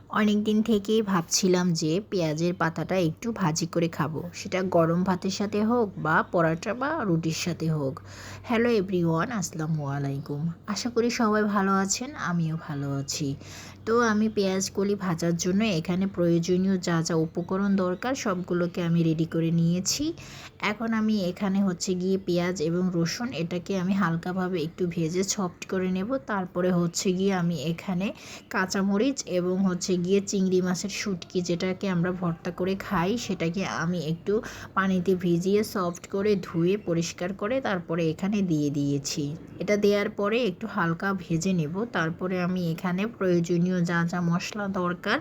অনেক দিন থেকেই ভাবছিলাম যে পেঁয়াজের পাতাটা একটু ভাজি করে খাবো, সেটা গরম ভাতের সাথে হোক বা পরোটা বা রুটির সাথে হোক। হ্যালো এভরিওয়ান, আসসালামু আলাইকুম। আশা করি সবাই ভালো আছেন, আমিও ভালো আছি। তো আমি পেঁয়াজকলি ভাজার জন্য এখানে প্রয়োজনীয় যা যা উপকরণ দরকার সবগুলোকে আমি রেডি করে নিয়েছি। এখন আমি এখানে হচ্ছে গিয়ে পেঁয়াজ এবং রসুন এটাকে আমি হালকাভাবে একটু ভেজে সফট করে নেব। তারপরে হচ্ছে গিয়ে আমি এখানে কাঁচামরিচ এবং হচ্ছে গিয়ে চিংড়ি মাছের শুটকি যেটাকে আমরা ভর্তা করে খাই সেটাকে আমি একটু পানিতে ভিজিয়ে সফট করে ধুয়ে পরিষ্কার করে তারপরে এখানে দিয়ে দিয়েছি। এটা দেওয়ার পরে একটু হালকা ভেজে নেব। তারপরে আমি এখানে প্রয়োজনীয় যা যা মশলা দরকার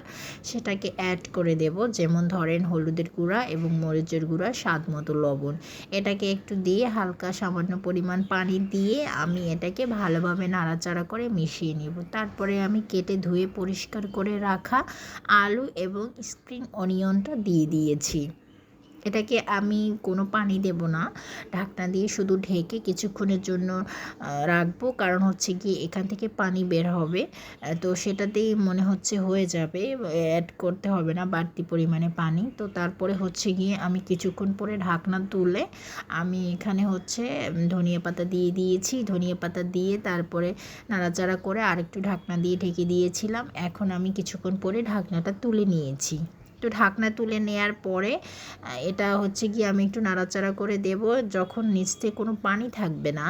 সেটাকে অ্যাড করে দেব, যেমন ধরেন হলুদের গুঁড়া এবং মরিচের গুঁড়া, স্বাদ মতো লবণ। এটাকে একটু দিয়ে হালকা সামান্য পরিমাণ পানি দিয়ে আমি এটাকে ভালোভাবে নাড়াচাড়া করে মিশিয়ে নেব। তারপরে আমি কেটে ধুয়ে পরিষ্কার করে রাখা আলু এবং স্প্রিং অনিয়নটা দিয়ে দিয়েছি। এটাকে আমি কোনো পানি দেব না, ঢাকনা দিয়ে শুধু ঢেকে কিছুক্ষণের জন্য রাখবো, কারণ হচ্ছে কি এখান থেকে পানি বের হবে। তো সেটাতেই মনে হচ্ছে হয়ে যাবে, অ্যাড করতে হবে না বাড়তি পরিমাণে পানি। তো তারপরে হচ্ছে গিয়ে আমি কিছুক্ষণ পরে ঢাকনা তুলে আমি এখানে হচ্ছে ধনিয়া পাতা দিয়ে দিয়েছি। ধনিয়া পাতা দিয়ে তারপরে নাড়াচাড়া করে আরেকটু ঢাকনা দিয়ে ঢেকে দিয়েছিলাম। এখন আমি কিছুক্ষণ পরে ঢাকনাটা তুলে নিয়েছি। তো ঢাকনা তুলে নেয়ার পরে এটা হচ্ছে কি আমি একটু নাড়াচাড়া করে দেব। যখন নিচ থেকে কোনো পানি থাকবে না,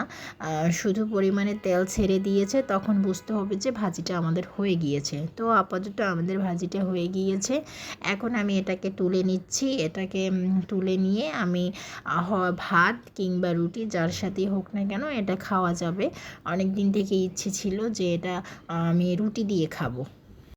শুধু পরিমাণে তেল ছেড়ে দিয়েছে, তখন বুঝতে হবে যে ভাজিটা আমাদের হয়ে গিয়েছে। তো আপাতত আমাদের ভাজিটা হয়ে গিয়েছে। এখন আমি এটাকে তুলে নিচ্ছি। এটাকে তুলে নিয়ে আমি ভাত কিংবা রুটি যার সাথেই হোক না কেন এটা খাওয়া যাবে। অনেক দিন থেকে ইচ্ছে ছিল যে এটা আমি রুটি দিয়ে খাবো।